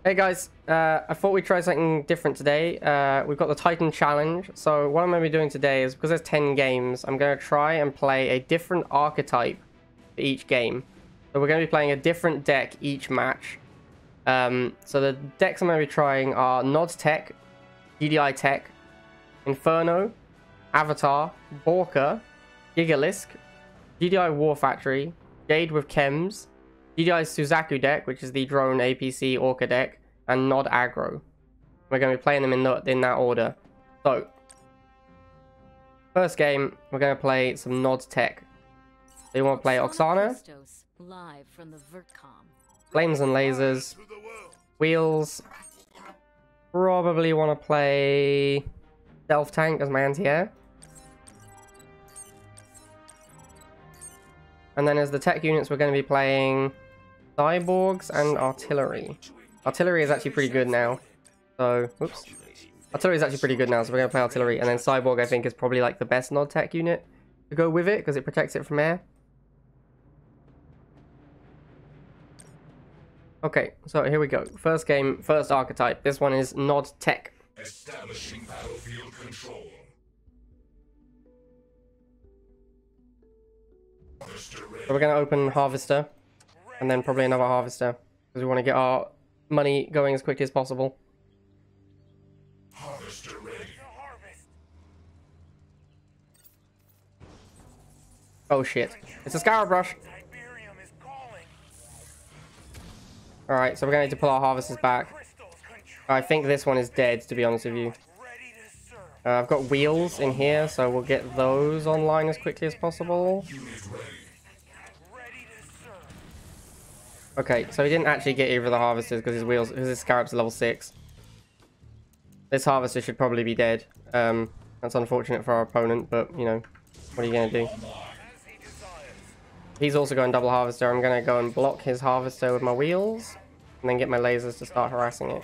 Hey guys, I thought we'd try something different today. We've got the Titan Challenge. So what I'm going to be doing today is, because there's 10 games, I'm going to try and play a different archetype for each game. So we're going to be playing a different deck each match. So the decks I'm going to be trying are Nod Tech, GDI Tech, Inferno, Avatar, Borca, Gigalisk, GDI War Factory, Jade with Chems, GDI's Suzaku deck, which is the drone APC Orca deck, and Nod Agro. We're going to be playing them in that order. So, first game, we're going to play some Nod Tech. So you want to play Oksana, live from the Flames and Lasers, Wheels. Probably want to play Self Tank as my anti-air. And then as the tech units, we're going to be playing Cyborgs and Artillery. Artillery is actually pretty good now. So, oops. Artillery is actually pretty good now, so we're going to play Artillery. And then Cyborg, I think, is probably like the best Nod Tech unit to go with it, because it protects it from air. Okay, so here we go. First game, first archetype. This one is Nod Tech. Establishing battlefield control. So we're going to open Harvester, and then probably another Harvester, because we want to get our money going as quickly as possible. Harvester ready. Oh shit, it's a Scarab Rush. Alright, so we're going to need to pull our Harvesters back. I think this one is dead, to be honest with you. I've got Wheels in here, so we'll get those online as quickly as possible. Okay, so he didn't actually get either of the Harvesters because his Scarab's level 6. This Harvester should probably be dead. That's unfortunate for our opponent, but, you know, what are you going to do? He's also going double Harvester. I'm going to go and block his Harvester with my Wheels, and then get my lasers to start harassing it.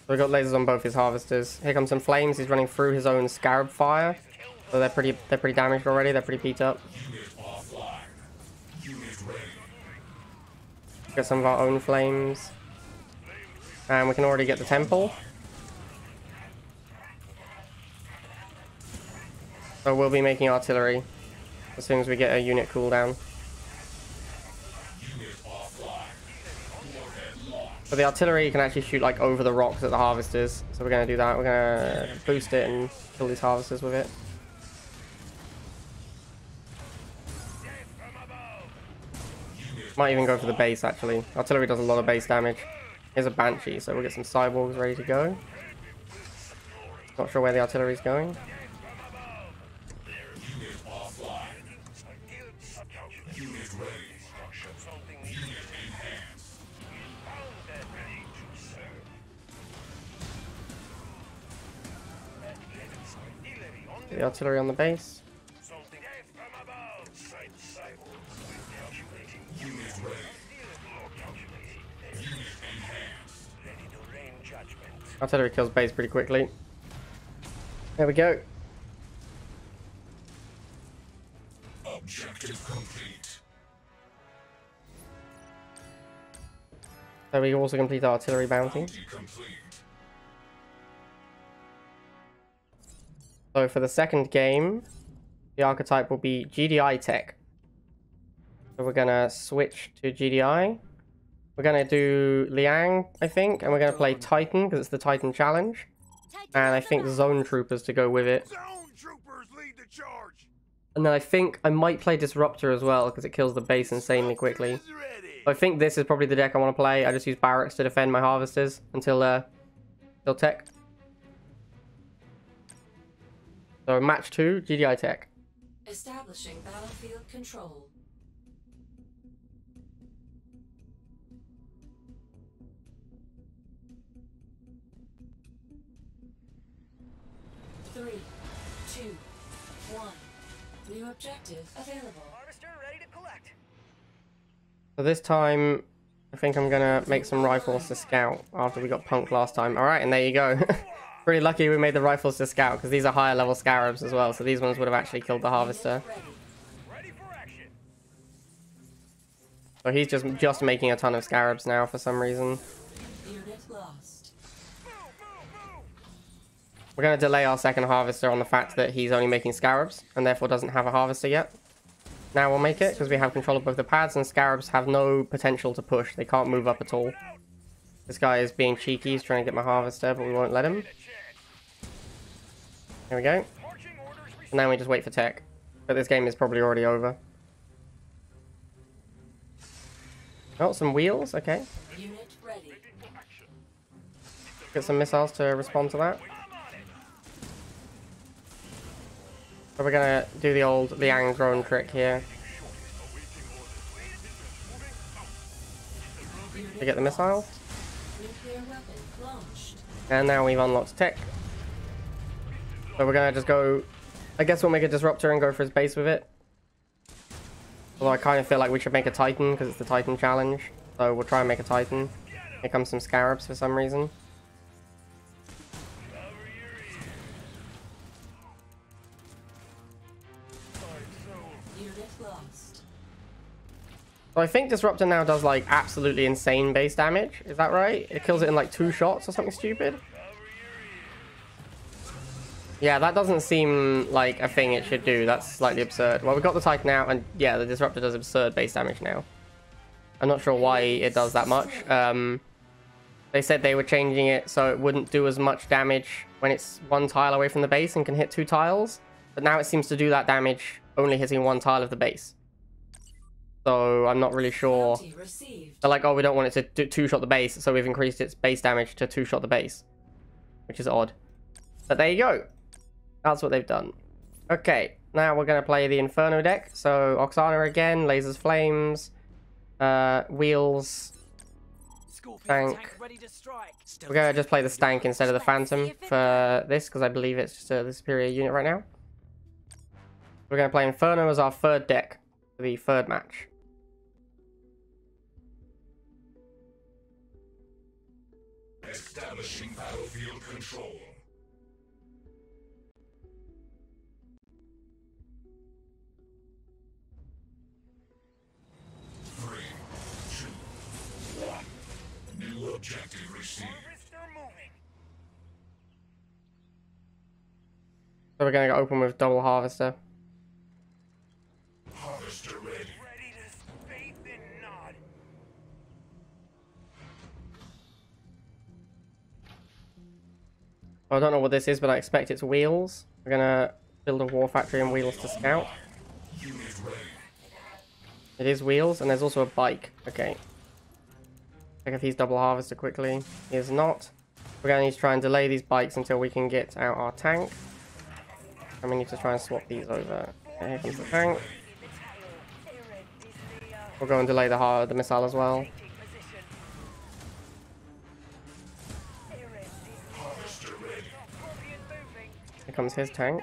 So we got lasers on both his Harvesters. Here comes some Flames. He's running through his own Scarab Fire. So they're pretty damaged already. They're pretty beat up. Get some of our own Flames. And we can already get the Temple. So we'll be making Artillery as soon as we get a unit cooldown. So the Artillery can actually shoot like over the rocks at the Harvesters. So we're going to do that. We're going to boost it and kill these Harvesters with it. Might even go for the base actually. Artillery does a lot of base damage. Here's a Banshee, so we'll get some Cyborgs ready to go. Not sure where the Artillery is going. The Artillery on the base. Artillery kills base pretty quickly. There we go. Objective complete. So we also complete our Artillery bounty. So for the second game, the archetype will be GDI Tech. So we're going to switch to GDI. We're going to do Liang, I think, and we're going to play Titan because it's the Titan Challenge. And I think Zone Troopers to go with it. Zone Troopers lead the charge. And then I think I might play Disruptor as well because it kills the base insanely quickly. So I think this is probably the deck I want to play. I just use Barracks to defend my Harvesters until Tech. So match 2, GDI Tech. Establishing battlefield control. Three, two, one. New objective available. Harvester ready to collect. So this time, I I think I'm gonna make some rifles to scout after we got punked last time. Alright, and there you go. Pretty lucky we made the rifles to scout, because these are higher level scarabs as well, so these ones would have actually killed the harvester. Ready for action. So he's just making a ton of scarabs now for some reason. Unit lost. We're going to delay our second harvester on the fact that he's only making scarabs, and therefore doesn't have a harvester yet. Now we'll make it, because we have control of both the pads, and scarabs have no potential to push. They can't move up at all. This guy is being cheeky, he's trying to get my harvester, but we won't let him. There we go. And now we just wait for tech. But this game is probably already over. Oh, some wheels, okay. Unit ready. Get some missiles to respond to that. So we're gonna do the old Liang drone trick here. To get the missile. Nuclear weapon launched. And now we've unlocked tech. So we're gonna just go... I guess we'll make a disruptor and go for his base with it. Although I kind of feel like we should make a Titan, because it's the Titan challenge. So we'll try and make a Titan. Here comes some scarabs for some reason. Unit lost. So I think Disruptor now does like absolutely insane base damage. Is that right? It kills it in like 2 shots or something stupid. Yeah, that doesn't seem like a thing it should do. That's slightly absurd. Well, we've got the Titan out, and yeah, the Disruptor does absurd base damage now. I'm not sure why it does that much. They said they were changing it so it wouldn't do as much damage when it's 1 tile away from the base and can hit 2 tiles. But now it seems to do that damage only hitting 1 tile of the base. So I'm not really sure. Bounty received. They're like, oh, we don't want it to 2-shot the base, so we've increased its base damage to 2-shot the base. Which is odd. But there you go. That's what they've done. Okay, now we're going to play the Inferno deck. So Oksana again, lasers, flames, wheels, tank. We're going to just play the Stank instead of the Phantom for this, because I believe it's just the superior unit right now. We're going to play Inferno as our 3rd deck for the 3rd match. Establishing battlefield control. New objective received. So we're going to open with double harvester. Harvester ready. Ready to space and nod. I don't know what this is, but I expect it's wheels. We're going to build a war factory and wheels to scout. Unit ready. It is wheels, and there's also a bike. Okay. Check if he's double harvester quickly. He is not. We're going to need to try and delay these bikes until we can get out our tank. And we need to try and swap these over. Okay, here comes the tank. We'll go and delay the missile as well. Harvester ready. Here comes his tank.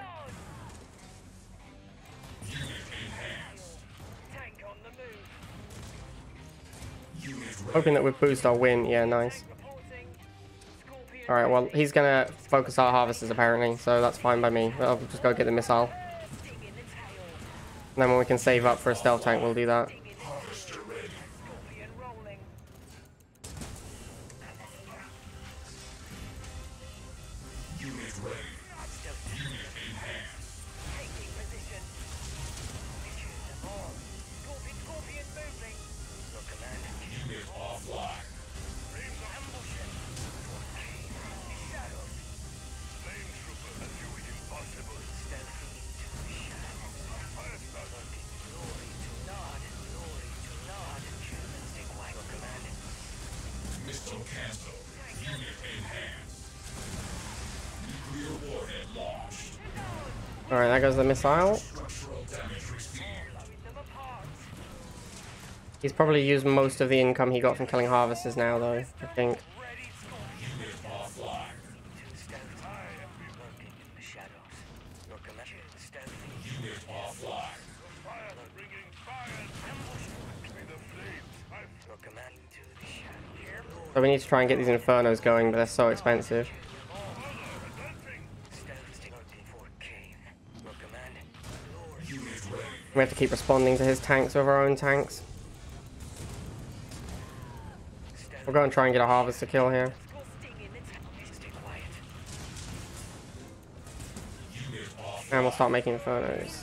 Unit enhanced. Unit ready. Hoping that we boost our win. Yeah, nice. Alright, well, he's gonna focus our harvesters apparently, so that's fine by me. I'll just go get the missile. And then when we can save up for a stealth tank, we'll do that. Harvester ready. Unit ready. Unit enhanced. Unit offline. Missile cancel. Unit enhanced. Nuclear warhead launched. Alright, there goes the missile. Structural damage received. He's probably used most of the income he got from killing harvesters now, though, I think. Unit offline. Unit offline. So we need to try and get these Infernos going, but they're so expensive. We have to keep responding to his tanks with our own tanks. We'll go and try and get a harvester kill here. And we'll start making Infernos.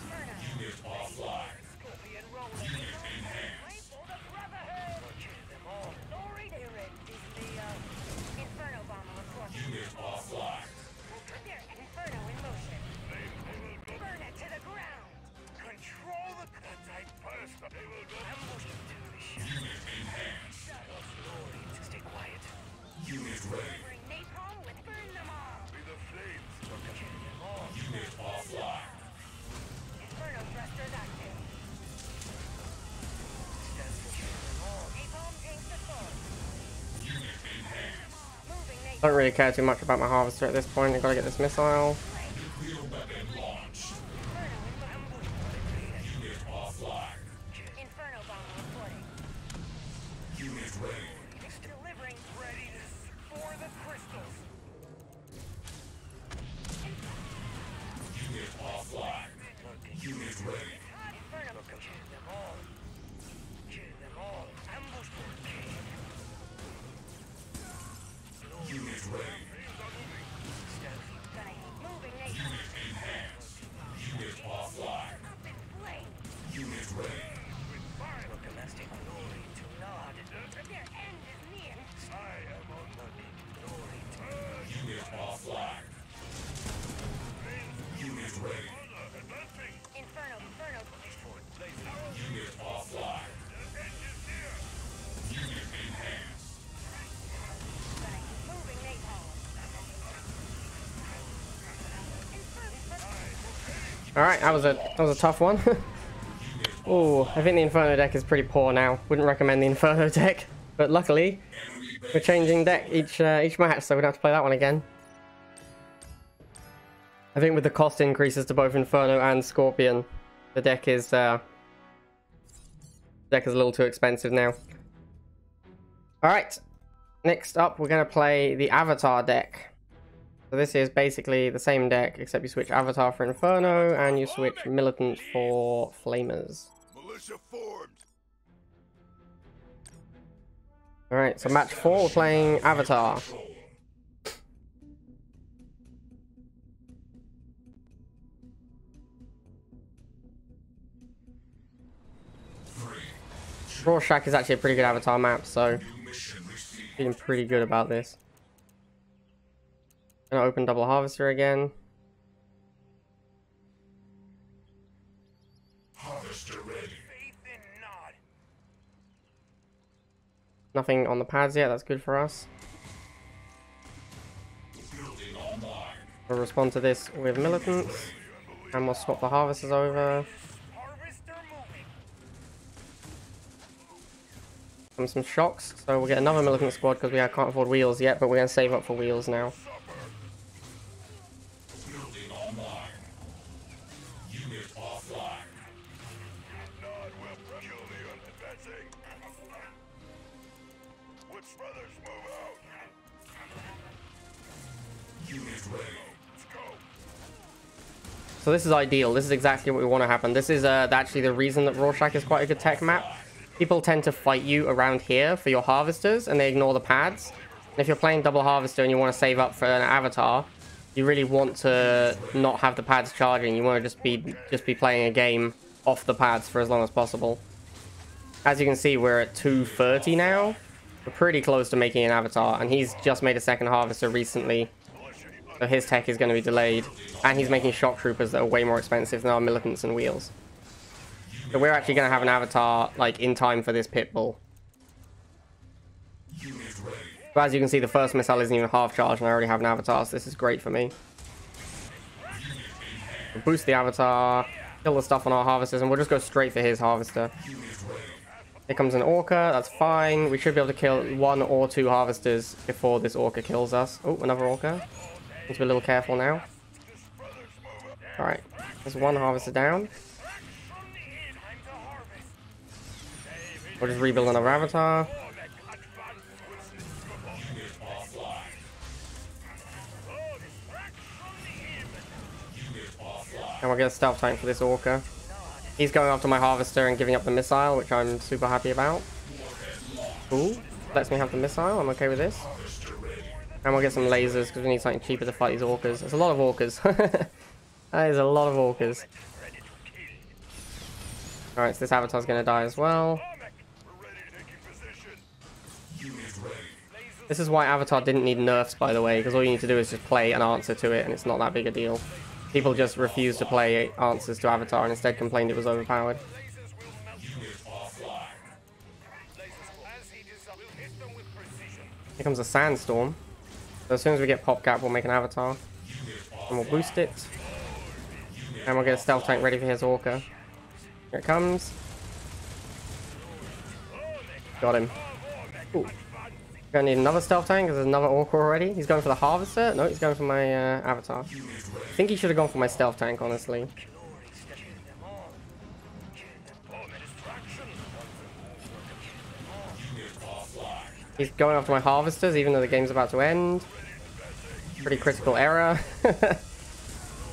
Don't really care too much about my harvester at this point. I've got to get this missile. Alright, that was a tough one. Oh, I think the Inferno deck is pretty poor now. Wouldn't recommend the Inferno deck, but luckily we're changing deck each match, so we don't have to play that one again. I think with the cost increases to both Inferno and Scorpion, the deck is a little too expensive now. Alright, next up we're going to play the Avatar deck. So this is basically the same deck, except you switch Avatar for Inferno, and you switch Militant for Flamers. Militia formed. Alright, so match 4, we're playing Avatar. Rorschach is actually a pretty good Avatar map, so feeling pretty good about this. Gonna open double harvester again. Harvester ready. Faith in Nod. Nothing on the pads yet, that's good for us. Building online. We'll respond to this with Militants, and we'll swap the harvesters over. Harvester moving. And some shocks, so we'll get another Militant squad because we can't afford wheels yet, but we're gonna save up for wheels now. Building online. Unit offline. Nod will kill the advancing. Woods brothers move out. Unit ready. Let's go. So this is ideal. This is exactly what we want to happen. This is actually the reason that Rorschach is quite a good tech map. People tend to fight you around here for your harvesters, and they ignore the pads. And if you're playing double harvester and you want to save up for an Avatar, you really want to not have the pads charging. You want to just be playing a game off the pads for as long as possible. As you can see, we're at 230 now. We're pretty close to making an Avatar, and he's just made a second harvester recently. So his tech is going to be delayed. And he's making shock troopers that are way more expensive than our militants and wheels. So we're actually going to have an Avatar like in time for this pit bull. But as you can see, the first missile isn't even half charged, and I already have an Avatar, so this is great for me. We'll boost the Avatar, kill the stuff on our harvesters, and we'll just go straight for his harvester. Here comes an Orca, that's fine. We should be able to kill 1 or 2 harvesters before this Orca kills us. Oh, another Orca. Need to be a little careful now. Alright, there's 1 harvester down. We'll just rebuild another Avatar. And we'll get a stealth tank for this Orca. He's going after my harvester and giving up the missile, which I'm super happy about. Cool. Lets me have the missile. I'm okay with this. And we'll get some lasers because we need something cheaper to fight these Orcas. There's a lot of Orcas. That is a lot of Orcas. Alright, so this avatar's going to die as well. This is why Avatar didn't need nerfs, by the way, because all you need to do is just play an answer to it, and it's not that big a deal. People just refused to play answers to Avatar and instead complained it was overpowered. Here comes a sandstorm. So as soon as we get pop cap, we'll make an Avatar. And we'll boost it. And we'll get a stealth tank ready for his Orca. Here it comes. Got him. Ooh. Gonna need another stealth tank because there's another Orca already. He's going for the harvester. No, he's going for my Avatar. I think he should have gone for my stealth tank, honestly. He's going after my harvesters, even though the game's about to end. Pretty critical error.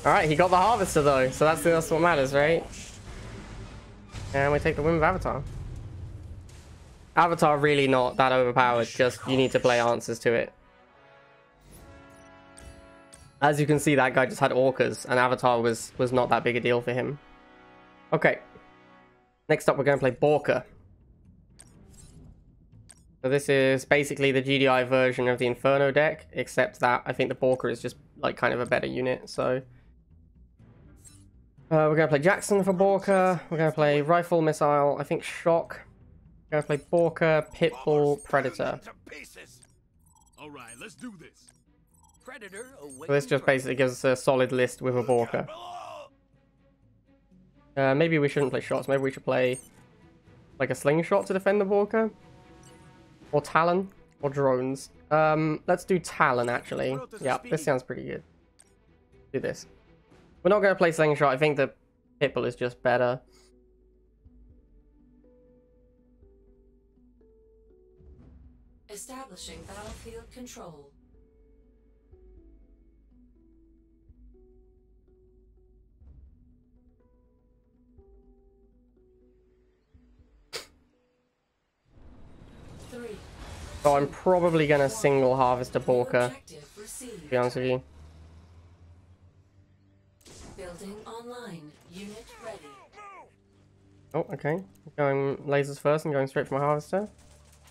Alright, he got the harvester though, so that's what matters, right? And we take the win with Avatar. Avatar really not that overpowered, just you need to play answers to it. As you can see, that guy just had Orcas, and Avatar was not that big a deal for him. Okay. Next up, we're going to play Borca. So this is basically the GDI version of the Inferno deck, except that I think the Borca is just like kind of a better unit, so... we're going to play Jackson for Borca. We're going to play Rifle, Missile, I think Shock. We're going to play Borca, Pitbull, Predator. All right, let's do this. Predator. So this just basically gives us a solid list with a Borca. Maybe we shouldn't play shots. Maybe we should play like a slingshot to defend the Borca. Or Talon. Or drones. Let's do Talon, actually. Yeah, this sounds pretty good. Do this. We're not going to play slingshot. I think the Pitbull is just better. Establishing battlefield control. So I'm probably going to single harvest a Borca, to be honest with you. Building online. Unit ready. Oh, okay. Going lasers first and going straight for my harvester.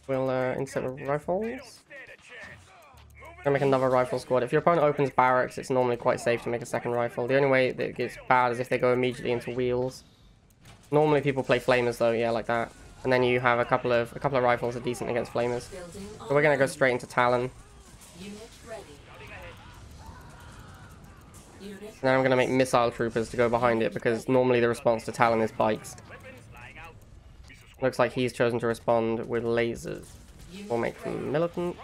We'll insert the rifles. Gonna make another rifle squad. If your opponent opens barracks, it's normally quite safe to make a second rifle. The only way that it gets bad is if they go immediately into wheels. Normally people play flamers though, yeah, like that. And then you have a couple of rifles are decent against flamers. So we're gonna go straight into Talon. Unit ready. Unit And then I'm gonna make missile troopers to go behind it because normally the response to Talon is bikes. Looks like he's chosen to respond with lasers. We'll make them militant.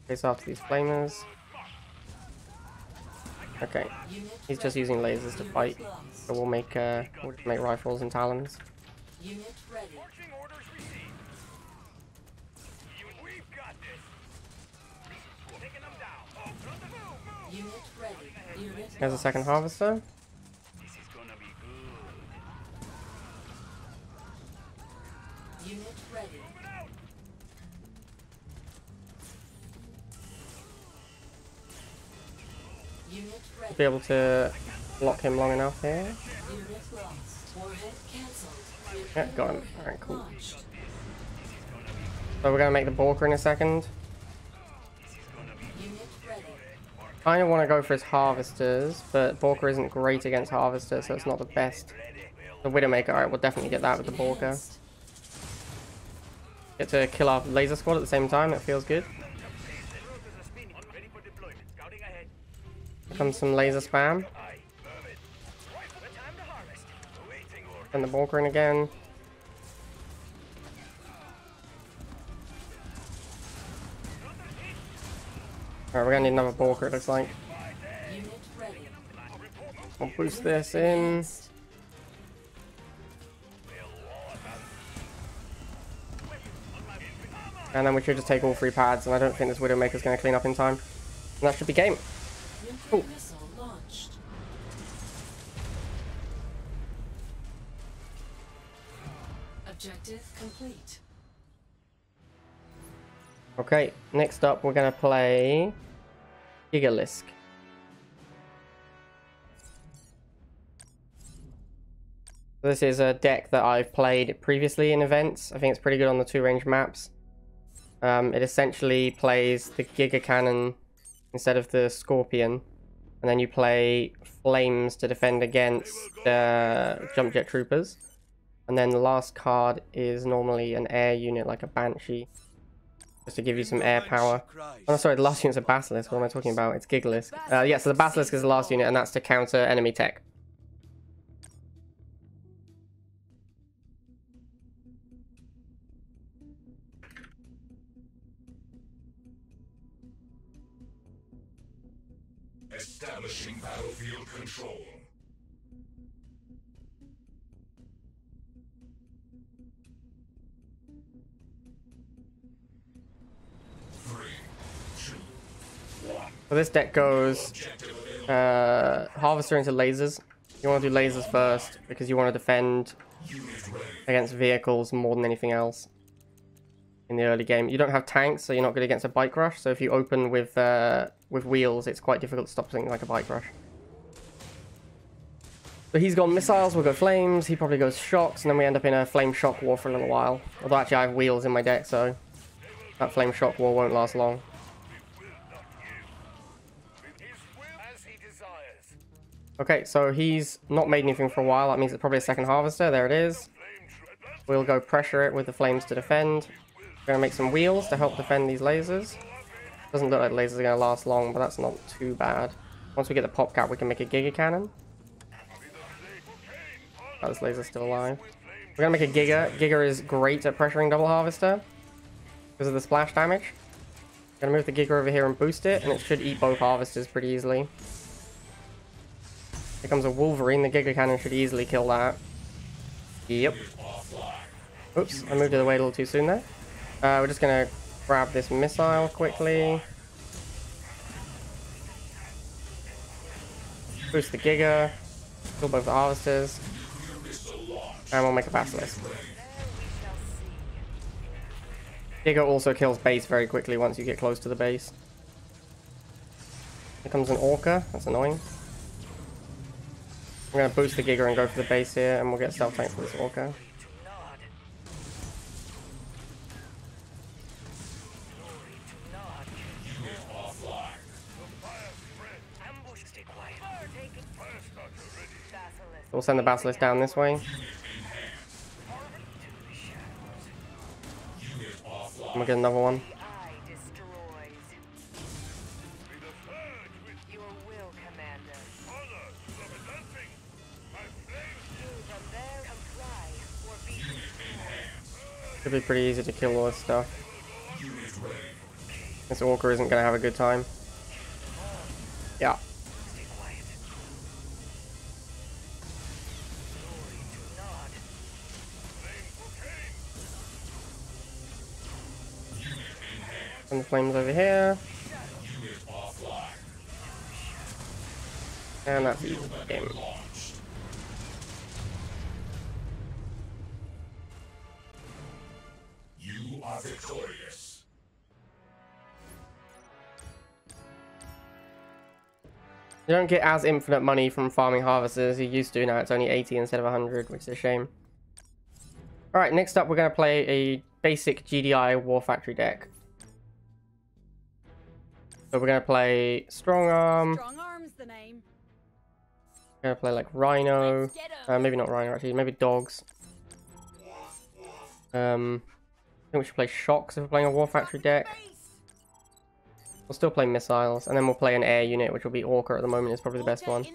Chase after these flamers. Okay, he's just using lasers to fight. So we'll make rifles and talons. Unit ready. Unit ready. Unit There's a second harvester. Unit ready. Unit ready. Be able to block him long enough here. Unit lost. Warhead cancelled. Yeah, got him. Alright, cool. Launched. So we're gonna make the Borca in a second. Unit ready. I don't want to go for his harvesters, but Borca isn't great against harvesters, so it's not the best. The Widowmaker, alright, we'll definitely get that with the Borca. Enhanced. Get to kill our laser squad at the same time, that feels good. Here comes some laser spam. And the Borca in again. Alright, we're gonna need another Borca, it looks like. Unit ready. We'll boost this in. And then we should just take all 3 pads, and I don't think this Widowmaker's going to clean up in time. And that should be game. Nuclear missile launched. complete. Okay, next up we're gonna play Gigalisk. This is a deck that I've played previously in events. I think it's pretty good on the 2-range maps. It essentially plays the Giga Cannon instead of the Scorpion, and then you play Flames to defend against Jump Jet Troopers. And then the last card is normally an air unit like a Banshee, just to give you some air power. Oh, sorry, the last unit's a Basilisk. What am I talking about? It's Gigalisk. Yeah, so the Basilisk is the last unit, and that's to counter enemy tech. Establishing battlefield control. So this deck goes Harvester into lasers. You want to do lasers first because you want to defend against vehicles more than anything else in the early game. You don't have tanks, so you're not good against a bike rush. So if you open with wheels, it's quite difficult to stop something like a bike rush. So he's gone missiles, we'll go flames, he probably goes shocks, and then we end up in a flame shock war for a little while. Although actually I have wheels in my deck, so that flame shock war won't last long. Okay, so he's not made anything for a while. That means it's probably a second harvester. There it is. We'll go pressure it with the flames to defend. We're going to make some wheels to help defend these lasers. Doesn't look like the lasers are going to last long, but that's not too bad. Once we get the pop cap, we can make a Giga Cannon. Oh, this laser's still alive. We're going to make a Giga. Giga is great at pressuring double harvester because of the splash damage. Going to move the Giga over here and boost it, and it should eat both harvesters pretty easily. Here comes a Wolverine. The Giga Cannon should easily kill that. Yep. Oops, I moved it away a little too soon there. We're just going to grab this missile quickly. Boost the Giga. Kill both the harvesters. And we'll make a Basilisk. Giga also kills base very quickly once you get close to the base. Here comes an Orca. That's annoying. I'm going to boost the Giga and go for the base here, and we'll get stealth tank for this Orca. We'll send the Basilisk down this way. And we'll get another one. Should be pretty easy to kill all this stuff. This Orca isn't going to have a good time. Yeah. And the flames over here. And that's the game. You are victorious. You don't get as infinite money from farming harvesters as you used to now. It's only 80 instead of 100, which is a shame. Alright, next up we're going to play a basic GDI War Factory deck. So we're going to play Strong Arm. Strong Arm's the name. We're going to play like Rhino. Maybe not Rhino actually, maybe Dogs. I think we should play Shocks if we're playing a War Factory deck. We'll still play Missiles, and then we'll play an air unit, which will be Orca at the moment, is probably the best one.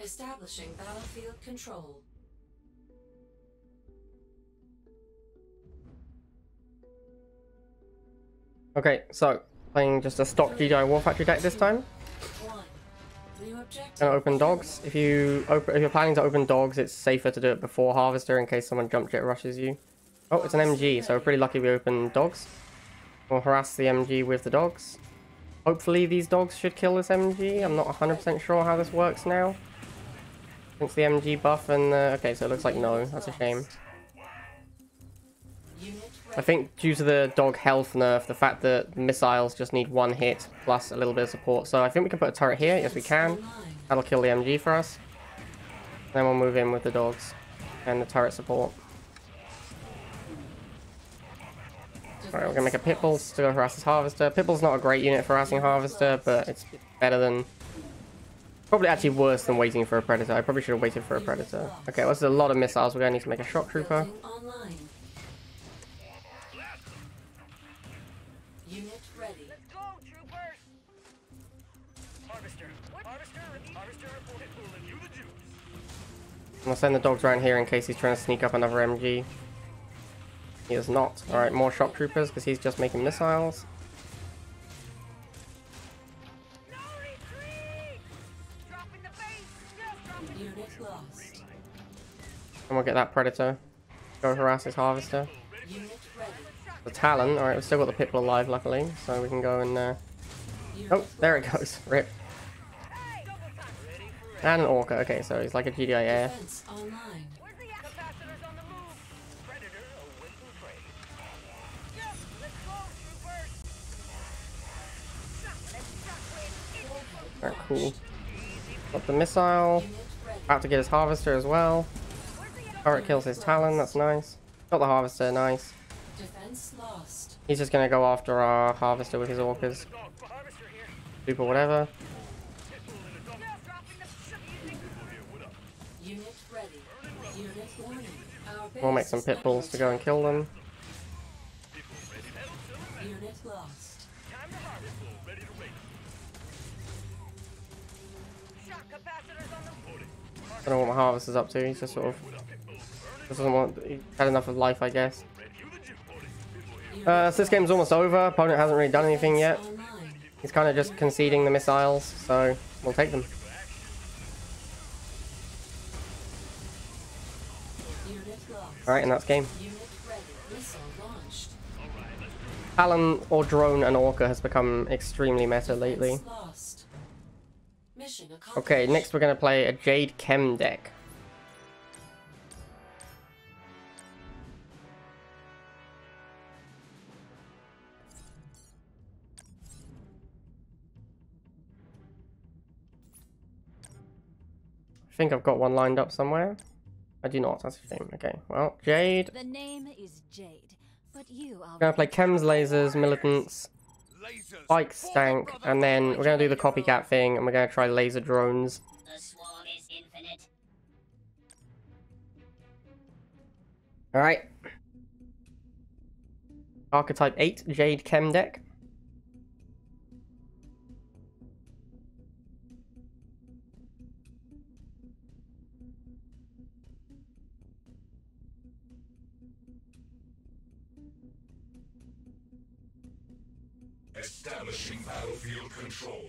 Establishing battlefield control. Okay, so playing just a stock GDI War Factory deck this time. 1. New objective. Gonna open dogs. If you're planning to open dogs, it's safer to do it before Harvester in case someone jump jet rushes you. Oh, it's an MG, so we're pretty lucky we opened dogs. We'll harass the MG with the dogs. Hopefully these dogs should kill this MG. I'm not 100% sure how this works now. Since the MG buff and... okay, so it looks like no. That's a shame. I think due to the dog health nerf, the fact that missiles just need one hit plus a little bit of support. So I think we can put a turret here. Yes, we can. That'll kill the MG for us. Then we'll move in with the dogs and the turret support. Alright, we're gonna make a Pitbull to go harass this Harvester. Pitbull's not a great unit for harassing Harvester, but it's better than... probably actually worse than waiting for a Predator. I probably should have waited for a Predator. Okay, well, there's a lot of missiles. We're gonna need to make a Shock Trooper. Building online. Unit ready. Let's go, troopers! Harvester reported. Pulling you the juice. I'm gonna send the dogs around here in case he's trying to sneak up another MG. He is not. Alright, more Shock Troopers because he's just making missiles. No retreat! Dropping the base! Just dropping Unit lost. And we'll get that Predator. Go harass his Harvester. Unit ready. The Talon. Alright, we've still got the Pitbull alive, luckily. So we can go and... Unit oh, there it goes. Rip. Hey! Double time! Ready for it. And an Orca. Okay, so he's like a GDI air. defense online. Where's the capacitors on the move? Predator awaiting prey. Yes, let's go, troopers! Let's Alright, cool. Got the missile. Unit ready. About to get his Harvester as well. Turret kills his Talon. That's nice. Got the Harvester. Nice. Defense lost. He's just gonna go after our Harvester with his Orcas. dog for Harvester here. Super whatever. Just dropping the... Unit ready. Unit warning. Our We'll make base some is Pitbulls to go and kill them. under- Unit lost. Time to harvest. Ready to race. Shock capacitors on the... I don't know what my Harvester's up to. He's just sort of... just doesn't want... he had enough of life, I guess. So this game's almost over. Opponent hasn't really done anything yet. Online. He's kind of just conceding the missiles, so we'll take them. Unit lost. Alright, and that's game. Unit ready. Missile launched. Talon or Drone and Orca has become extremely meta lately. Defense lost. Mission accomplished. Okay, next we're going to play a Jade Chem deck. I think I've got one lined up somewhere. I do not, that's a shame. Okay, well, Jade. The name is Jade, but you are... We're going to play Chems, Lasers, Militants, Lasers. Bike Stank, and then we're going to do the copycat thing, and we're going to try Laser Drones. The swarm is infinite. Alright. Archetype 8, Jade Chem deck. Establishing battlefield control.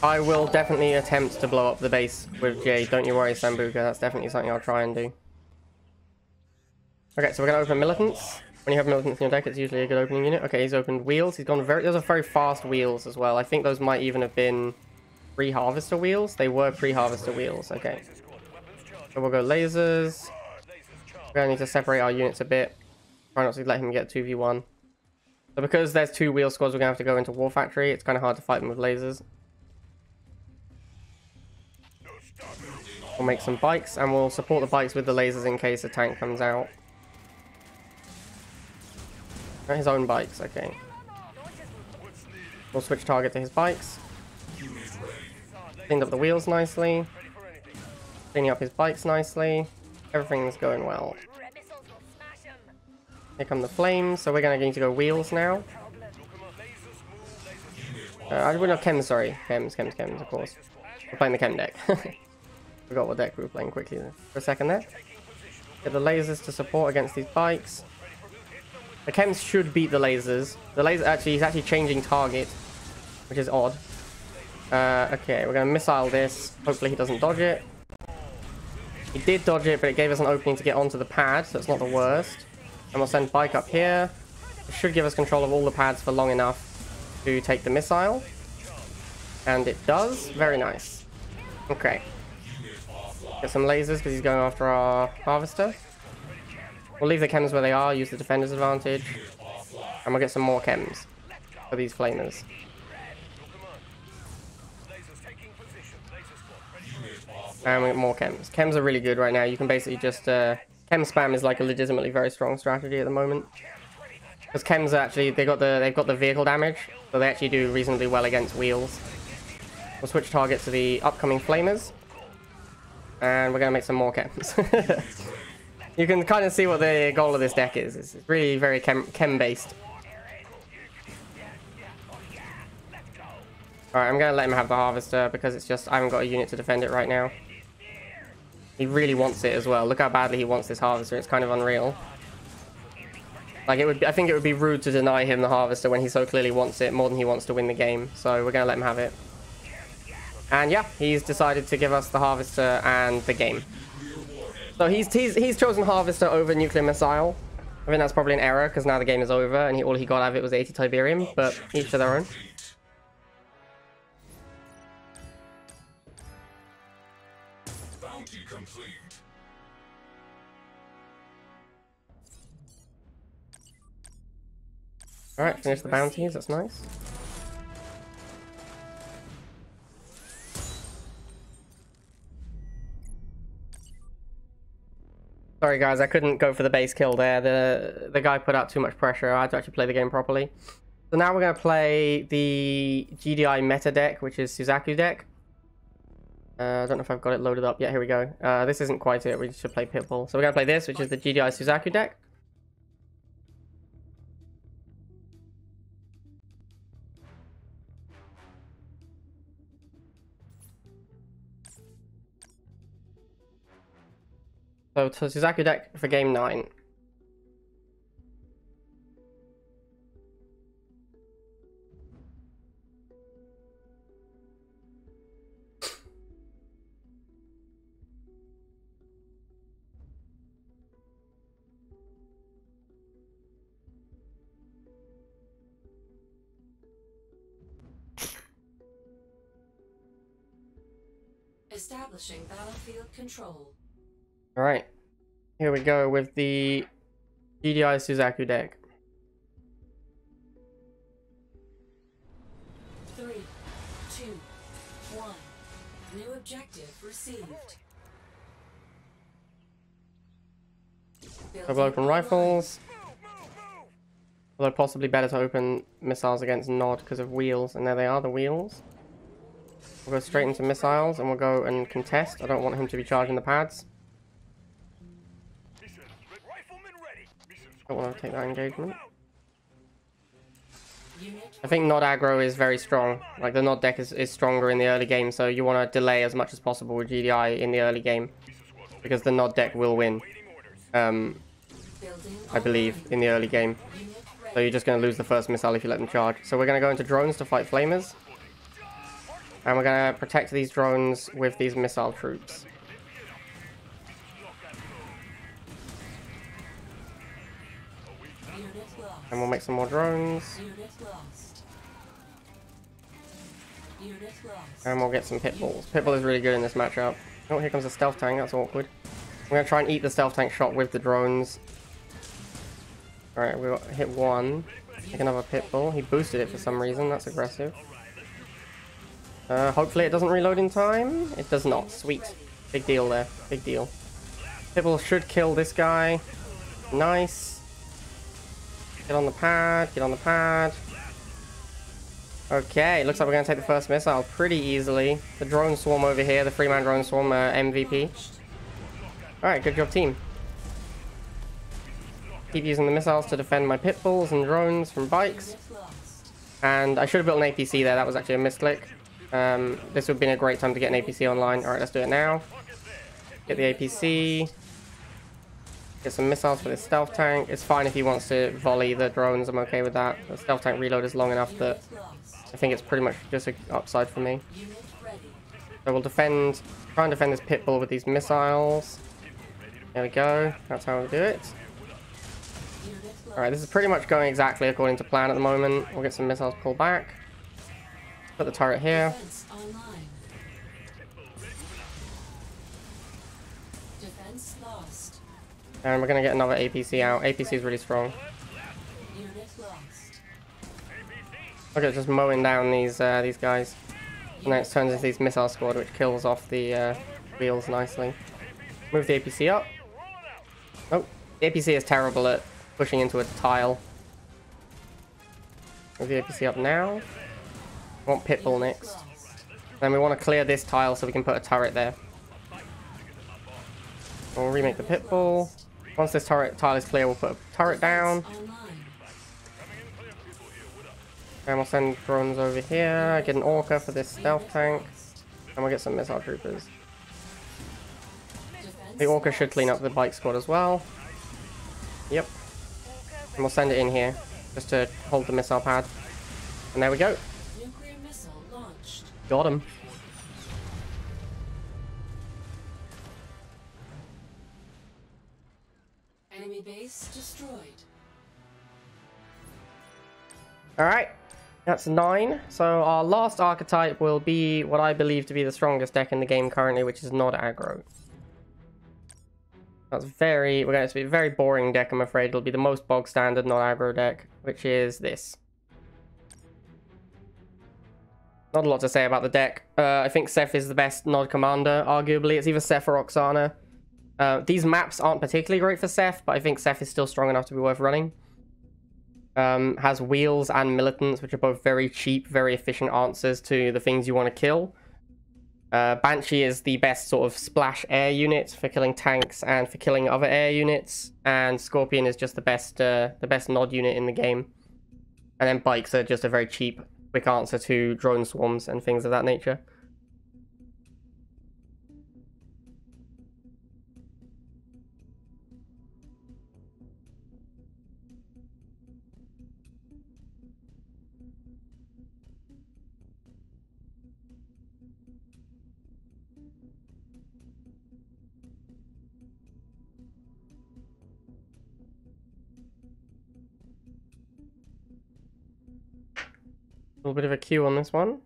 I will definitely attempt to blow up the base with Jade. Don't you worry, Sambuca. That's definitely something I'll try and do. Okay, so we're going to open Militants. When you have Militants in your deck, it's usually a good opening unit. Okay, he's opened Wheels. He's gone very... those are very fast Wheels as well. I think those might even have been pre-Harvester Wheels. They were pre-Harvester Wheels. Okay. So we'll go Lasers. We're going to need to separate our units a bit. Try not to let him get 2v1. So because there's two Wheel squads, we're going to have to go into War Factory. It's kind of hard to fight them with Lasers. We'll make some bikes, and we'll support the bikes with the lasers in case a tank comes out. His own bikes, okay. We'll switch target to his bikes. Cleaned up the wheels nicely. Cleaning up his bikes nicely. Everything's going well. Here come the flames, so we're going to need to go wheels now. I would not Chems, sorry. Chems, of course. We're playing the Chem deck. Forgot what deck we were playing quickly for a second there. Get the lasers to support against these bikes. The Chems should beat the lasers. The laser he's actually changing target, which is odd. Okay, we're going to missile this. Hopefully he doesn't dodge it. He did dodge it, but it gave us an opening to get onto the pad, so it's not the worst. And we'll send bike up here. It should give us control of all the pads for long enough to take the missile. And it does. Very nice. Okay. Get some lasers because he's going after our harvester. We'll leave the chems where they are, use the defender's advantage. And we'll get some more chems for these flamers. And we get more chems. Chems are really good right now. You can basically just... chem spam is like a legitimately very strong strategy at the moment. Because chems are actually... they've got the vehicle damage. So they actually do reasonably well against wheels. We'll switch target to the upcoming flamers. And we're going to make some more chems. You can kind of see what the goal of this deck is. It's really very chem-based. Alright, I'm going to let him have the harvester because it's just... I haven't got a unit to defend it right now. He really wants it as well. Look how badly he wants this harvester. It's kind of unreal. Like, I think it would be rude to deny him the harvester when he so clearly wants it more than he wants to win the game. So we're going to let him have it. And yeah, he's decided to give us the harvester and the game. So he's chosen harvester over nuclear missile. I think that's probably an error because now the game is over and all he got out of it was 80 Tiberium, but each to their own. Bounty complete. Alright, finish the bounties, that's nice. Sorry guys, I couldn't go for the base kill there. The guy put out too much pressure. I had to actually play the game properly. So now we're going to play the GDI meta deck, which is Suzaku deck. I don't know if I've got it loaded up yet. Here we go. This isn't quite it. We should play Pitbull. So we're going to play this, which is the GDI Suzaku deck. So to Suzaku deck for game 9. Establishing battlefield control. Alright, here we go with the GDI Suzaku deck. 3, 2, 1. New objective received. We'll open rifles. Although possibly better to open missiles against Nod because of wheels, and there they are, the wheels. We'll go straight into missiles and we'll go and contest. I don't want him to be charging the pads. Don't want to take that engagement. I think Nod aggro is very strong. Like the Nod deck is stronger in the early game, so you want to delay as much as possible with GDI in the early game. Because the Nod deck will win. I believe, in the early game. So you're just going to lose the first missile if you let them charge. So we're going to go into drones to fight flamers. And we're going to protect these drones with these missile troops. And we'll make some more drones. And we'll get some Pitbulls. Pitbull is really good in this matchup. Oh, here comes a stealth tank. That's awkward. I'm going to try and eat the stealth tank shot with the drones. Alright, we'll hit one. Take another Pitbull. He boosted it for some reason. That's aggressive. Hopefully it doesn't reload in time. It does not. Sweet. Big deal there. Big deal. Pitbull should kill this guy. Nice. Get on the pad. Get on the pad. Okay, looks like we're going to take the first missile pretty easily. The drone swarm over here. The 3-man drone swarm MVP. Alright, good job team. Keep using the missiles to defend my pit bulls and drones from bikes. Unit lost. And I should have built an APC there. That was actually a misclick. This would have been a great time to get an APC online. Alright, let's do it now. Get the APC. Get some missiles for this stealth tank. It's fine if he wants to volley the drones. I'm okay with that. The stealth tank reload is long enough that Unit lost. I think it's pretty much just an upside for me. Unit ready. So we'll defend, try and defend this pit bull with these missiles. There we go. That's how we do it. Unit lost. Alright, this is pretty much going exactly according to plan at the moment. We'll get some missiles pulled back. Put the turret here. Defense online. Defense lost. And we're going to get another APC out. APC is really strong. Unit lost. Look at just mowing down these guys. And then it turns into these missile squad, which kills off the wheels nicely. Move the APC up. Oh, the APC is terrible at pushing into a tile. Move the APC up now. I want Pitbull next. Then we want to clear this tile so we can put a turret there. We'll remake the Pitbull. Once this tile is clear, we'll put a turret down. Online. And we'll send drones over here. Get an Orca for this stealth tank. And we'll get some missile troopers. The Orca should clean up the bike squad as well. Yep. And we'll send it in here. Just to hold the missile pad. And there we go. Nuclear missile launched. Got him. Enemy base destroyed. Alright. That's 9. So our last archetype will be what I believe to be the strongest deck in the game currently, which is Nod Aggro. That's we're going to be a very boring deck, I'm afraid. It'll be the most bog standard Nod Aggro deck, which is this. Not a lot to say about the deck. I think Seth is the best Nod commander, arguably. It's either Seth or Oksana. These maps aren't particularly great for Seth, but I think Seth is still strong enough to be worth running. Has Wheels and Militants, which are both very cheap, very efficient answers to the things you want to kill. Banshee is the best sort of splash air unit for killing tanks and for killing other air units. And Scorpion is just the best Nod unit in the game. And then Bikes are just a very cheap, quick answer to drone swarms and things of that nature. A little bit of a queue on this one.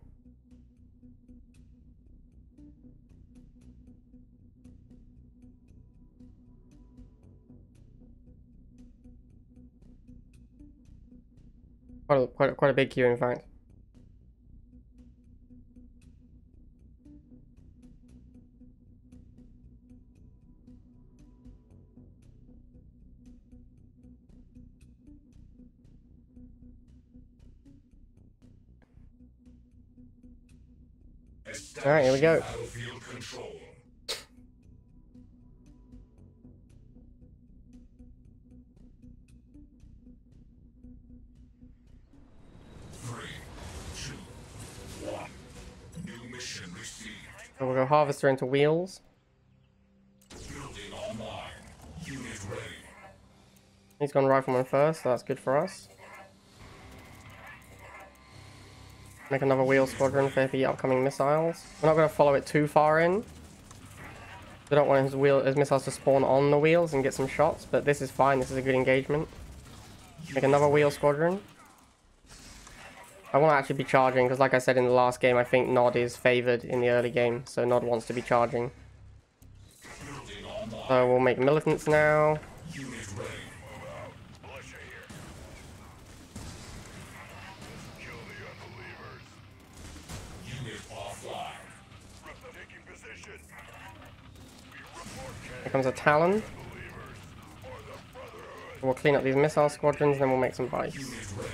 Quite a big queue, in fact. Alright, here we go. Battlefield control. Three, two, one. New mission received. So we'll go Harvester into Wheels. Building online. Unit ready. He's gone Rifleman first, so that's good for us. Make another Wheel Squadron for the upcoming missiles. We're not going to follow it too far in. We don't want his missiles to spawn on the wheels and get some shots, but this is fine. This is a good engagement. Make another Wheel Squadron. I want to actually be charging, because like I said in the last game, I think Nod is favoured in the early game, so Nod wants to be charging. So we'll make Militants now. Unit ready. Unit offline. Here comes a Talon. We'll clean up these missile squadrons, then we'll make some bikes. Unit ready.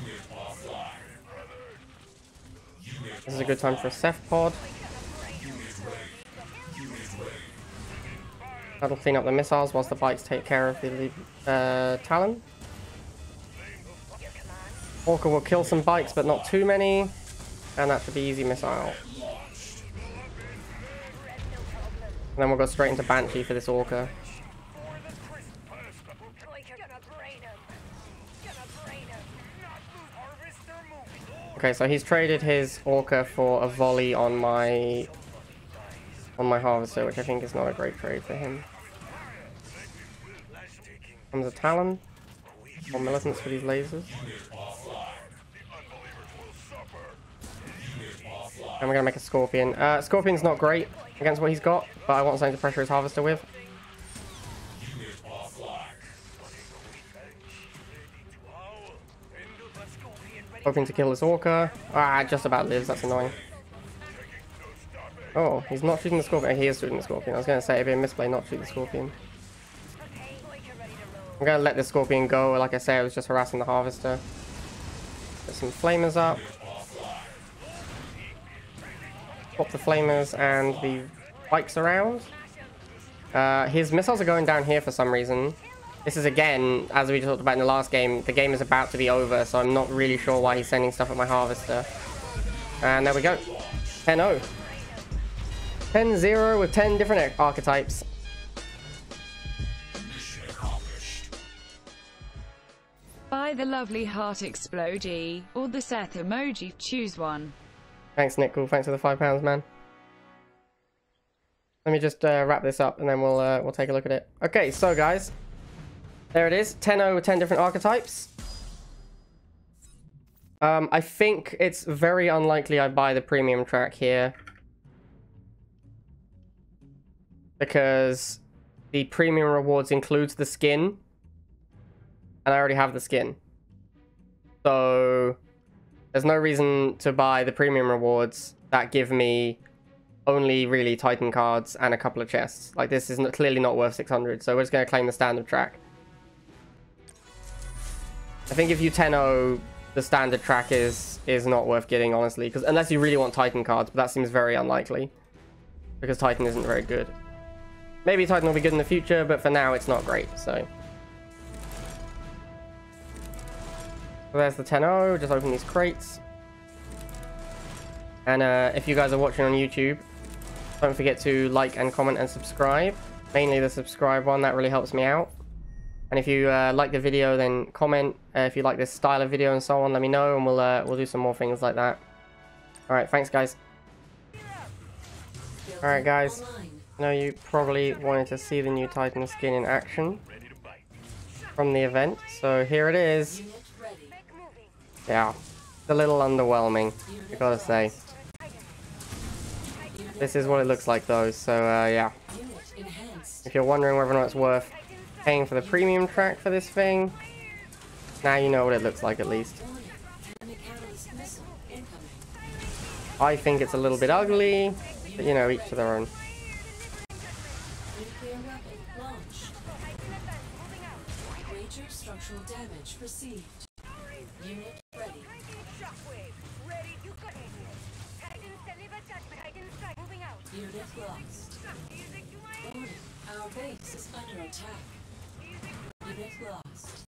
Unit offline. Unit This is a good time for a Ceph pod. Unit ready. Unit ready. That'll clean up the missiles whilst the bikes take care of the Talon. Borca will kill some bikes, but not too many. And that should be easy missile. And then we'll go straight into Banshee for this Orca. Okay, so he's traded his Orca for a volley on my Harvester, which I think is not a great trade for him. Comes a Talon. More militants for these lasers. And we're gonna make a Scorpion. Scorpion's not great against what he's got, but I want something to pressure his Harvester with. Hoping to kill this Orca. Ah, just about lives, that's annoying. Oh, he's not shooting the Scorpion. He is shooting the Scorpion. I was gonna say it'd be a misplay not to shoot the Scorpion. I'm gonna let the Scorpion go. Like I say, I was just harassing the Harvester. Get some Flamers up. Pop the Flamers and the bikes around. His missiles are going down here for some reason. This is, again, as we talked about in the last game, the game is about to be over, so I'm not really sure why he's sending stuff at my Harvester. And there we go. 10-0. 10-0 with 10 different archetypes. Buy the lovely heart explodey or the Seth emoji. Choose one. Thanks, Nick. Cool. Thanks for the £5, man. Let me just wrap this up, and then we'll take a look at it. Okay, so guys, there it is. 10-0 with 10 different archetypes. I think it's very unlikely I buy the premium track here, because the premium rewards includes the skin, and I already have the skin. So there's no reason to buy the premium rewards that give me only really Titan cards and a couple of chests. Like, this is clearly not worth 600, so we're just going to claim the standard track. I think if you 10-0, the standard track is not worth getting, honestly, because unless you really want Titan cards, but that seems very unlikely, because Titan isn't very good. Maybe Titan will be good in the future, but for now it's not great, so there's the 10-0. Just open these crates. And if you guys are watching on YouTube, don't forget to like and comment and subscribe. Mainly the subscribe one, that really helps me out. And if you like the video, then comment. If you like this style of video and so on, let me know, and we'll do some more things like that. Alright, thanks guys. Alright guys, I know you probably wanted to see the new Titan skin in action from the event, so here it is. Yeah, it's a little underwhelming, I gotta say. This is what it looks like though, so yeah. If you're wondering whether or not it's worth paying for the premium track for this thing, now you know what it looks like at least. I think it's a little bit ugly, but you know, each to their own. Major structural damage received. Unit ready. Unit lost. Warning, our base is under attack. Unit lost.